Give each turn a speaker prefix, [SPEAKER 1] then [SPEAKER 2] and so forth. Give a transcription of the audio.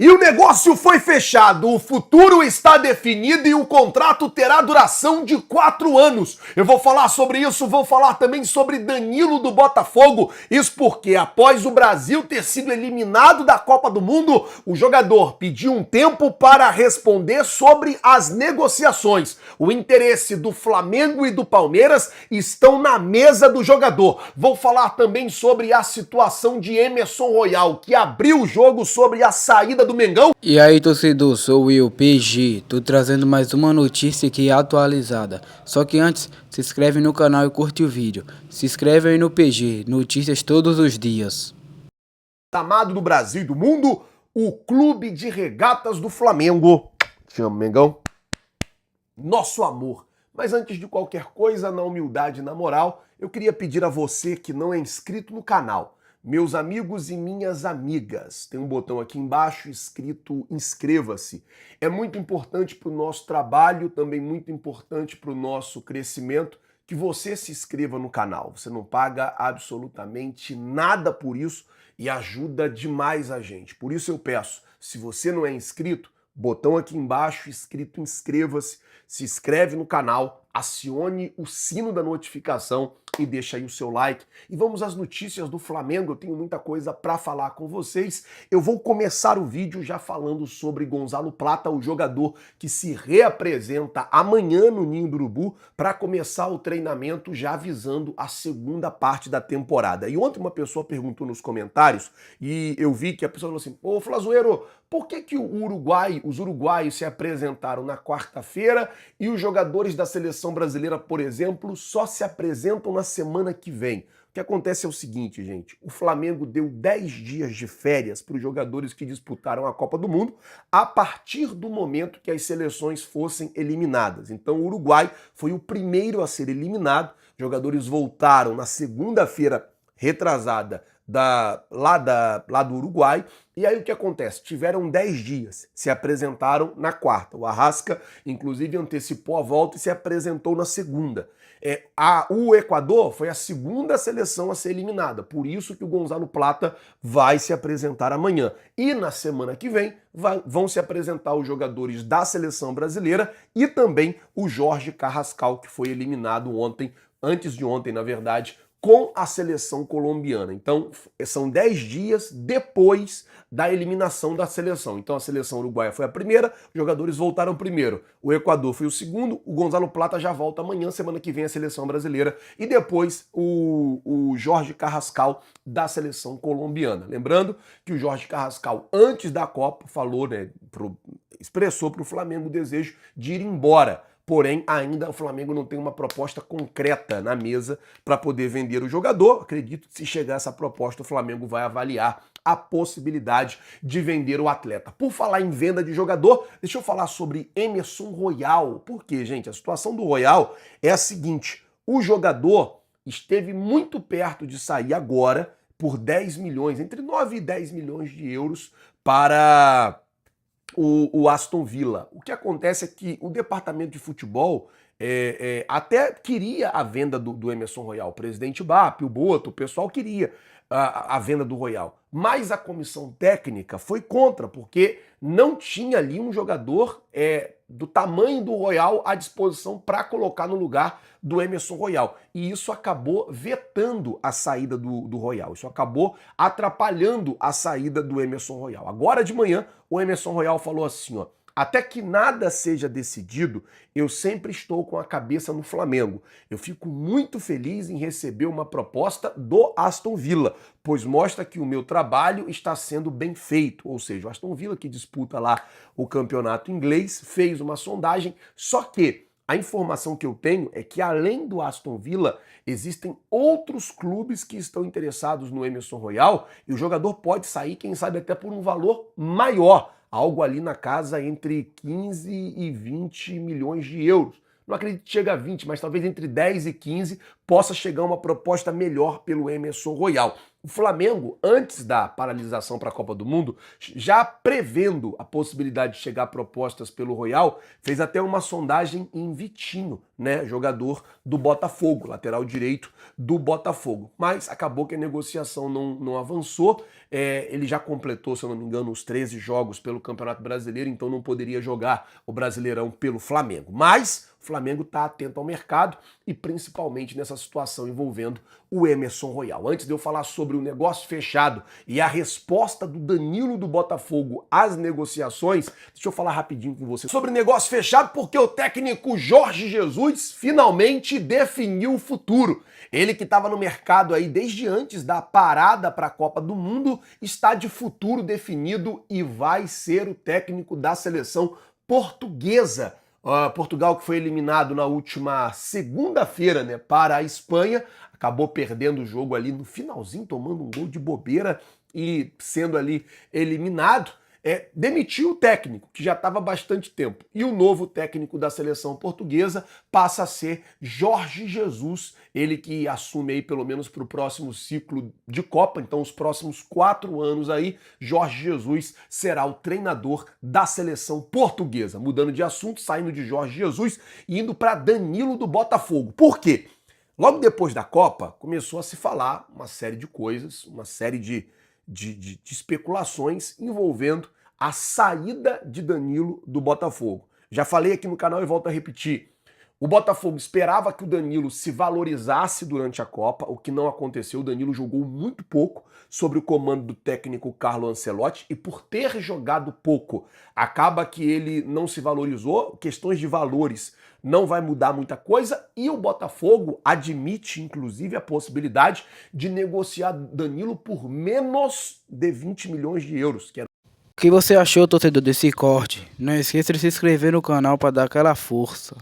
[SPEAKER 1] E o negócio foi fechado, o futuro está definido e o contrato terá duração de 4 anos. Eu vou falar sobre isso, vou falar também sobre Danilo do Botafogo. Isso porque após o Brasil ter sido eliminado da Copa do Mundo, o jogador pediu um tempo para responder sobre as negociações. O interesse do Flamengo e do Palmeiras estão na mesa do jogador. Vou falar também sobre a situação de Emerson Royal, que abriu o jogo sobre a saída do Mengão.
[SPEAKER 2] E aí, torcedor, sou o Will PG, tô trazendo mais uma notícia aqui atualizada. Só que antes, se inscreve no canal e curte o vídeo. Se inscreve aí no PG, notícias todos os dias.
[SPEAKER 1] Amado do Brasil e do mundo, o Clube de Regatas do Flamengo. Te amo, Mengão. Nosso amor. Mas antes de qualquer coisa, na humildade e na moral, eu queria pedir a você que não é inscrito no canal, meus amigos e minhas amigas, tem um botão aqui embaixo escrito inscreva-se. É muito importante para o nosso trabalho, também muito importante para o nosso crescimento, que você se inscreva no canal. Você não paga absolutamente nada por isso e ajuda demais a gente. Por isso eu peço, se você não é inscrito, botão aqui embaixo escrito inscreva-se, se inscreve no canal, acione o sino da notificação e deixa aí o seu like. E vamos às notícias do Flamengo, eu tenho muita coisa para falar com vocês. Eu vou começar o vídeo já falando sobre Gonzalo Plata, o jogador que se reapresenta amanhã no Ninho do Urubu para começar o treinamento já avisando a segunda parte da temporada. E ontem uma pessoa perguntou nos comentários e eu vi que a pessoa falou assim: ô Flazoeiro, por que os uruguaios se apresentaram na quarta-feira e os jogadores da seleção brasileira, por exemplo, só se apresentam na semana que vem? O que acontece é o seguinte, gente, o Flamengo deu 10 dias de férias para os jogadores que disputaram a Copa do Mundo a partir do momento que as seleções fossem eliminadas. Então o Uruguai foi o primeiro a ser eliminado, os jogadores voltaram na segunda-feira retrasada lá do Uruguai, e aí o que acontece? Tiveram 10 dias, se apresentaram na quarta. O Arrasca, inclusive, antecipou a volta e se apresentou na segunda. O Equador foi a segunda seleção a ser eliminada, por isso que o Gonzalo Plata vai se apresentar amanhã. E na semana que vem vão se apresentar os jogadores da seleção brasileira e também o Jorge Carrascal, que foi eliminado ontem, antes de ontem, na verdade, com a seleção colombiana. Então, são 10 dias depois da eliminação da seleção. Então, a seleção uruguaia foi a primeira, os jogadores voltaram primeiro. O Equador foi o segundo, o Gonzalo Plata já volta amanhã, semana que vem a seleção brasileira, e depois o Jorge Carrascal da seleção colombiana. Lembrando que o Jorge Carrascal, antes da Copa, falou, expressou para o Flamengo o desejo de ir embora. Porém, ainda o Flamengo não tem uma proposta concreta na mesa para poder vender o jogador. Acredito que se chegar essa proposta, o Flamengo vai avaliar a possibilidade de vender o atleta. Por falar em venda de jogador, deixa eu falar sobre Emerson Royal. Por quê, gente? A situação do Royal é a seguinte: o jogador esteve muito perto de sair agora por 10 milhões, entre 9 e 10 milhões de euros para o Aston Villa. O que acontece é que o departamento de futebol até queria a venda do Emerson Royal. O presidente Bap, o Boto, o pessoal queria a venda do Royal. Mas a comissão técnica foi contra, porque não tinha ali um jogador do tamanho do Royal à disposição para colocar no lugar do Emerson Royal. E isso acabou vetando a saída do Royal. Isso acabou atrapalhando a saída do Emerson Royal. Agora de manhã, o Emerson Royal falou assim, ó: até que nada seja decidido, eu sempre estou com a cabeça no Flamengo. Eu fico muito feliz em receber uma proposta do Aston Villa, pois mostra que o meu trabalho está sendo bem feito. Ou seja, o Aston Villa, que disputa lá o campeonato inglês, fez uma sondagem, só que a informação que eu tenho é que, além do Aston Villa, existem outros clubes que estão interessados no Emerson Royal e o jogador pode sair, quem sabe, até por um valor maior. Algo ali na casa entre 15 e 20 milhões de euros. Não acredito que chegue a 20, mas talvez entre 10 e 15 possa chegar uma proposta melhor pelo Emerson Royal. O Flamengo, antes da paralisação para a Copa do Mundo, já prevendo a possibilidade de chegar propostas pelo Royal, fez até uma sondagem em Vitinho, né, jogador do Botafogo, lateral direito do Botafogo. Mas acabou que a negociação não avançou. Ele já completou, se eu não me engano, os 13 jogos pelo Campeonato Brasileiro, então não poderia jogar o Brasileirão pelo Flamengo. Mas o Flamengo está atento ao mercado e principalmente nessa situação envolvendo o Emerson Royal. Antes de eu falar sobre o negócio fechado e a resposta do Danilo do Botafogo às negociações, deixa eu falar rapidinho com você sobre negócio fechado, porque o técnico Jorge Jesus finalmente definiu o futuro. Ele que estava no mercado aí desde antes da parada para a Copa do Mundo, está de futuro definido e vai ser o técnico da seleção portuguesa. Portugal, que foi eliminado na última segunda-feira, né, para a Espanha, acabou perdendo o jogo ali no finalzinho, tomando um gol de bobeira e sendo ali eliminado. Demitiu o técnico, que já estava há bastante tempo. E o novo técnico da seleção portuguesa passa a ser Jorge Jesus, ele que assume aí pelo menos para o próximo ciclo de Copa, então os próximos 4 anos aí, Jorge Jesus será o treinador da seleção portuguesa. Mudando de assunto, saindo de Jorge Jesus e indo para Danilo do Botafogo. Por quê? Logo depois da Copa, começou a se falar uma série de coisas, uma série de especulações envolvendo a saída de Danilo do Botafogo. Já falei aqui no canal e volto a repetir. O Botafogo esperava que o Danilo se valorizasse durante a Copa, o que não aconteceu. O Danilo jogou muito pouco sob o comando do técnico Carlo Ancelotti e por ter jogado pouco, acaba que ele não se valorizou. Questões de valores não vai mudar muita coisa e o Botafogo admite, inclusive, a possibilidade de negociar Danilo por menos de 20 milhões de euros.
[SPEAKER 2] O que você achou, torcedor, desse corte? Não esqueça de se inscrever no canal para dar aquela força.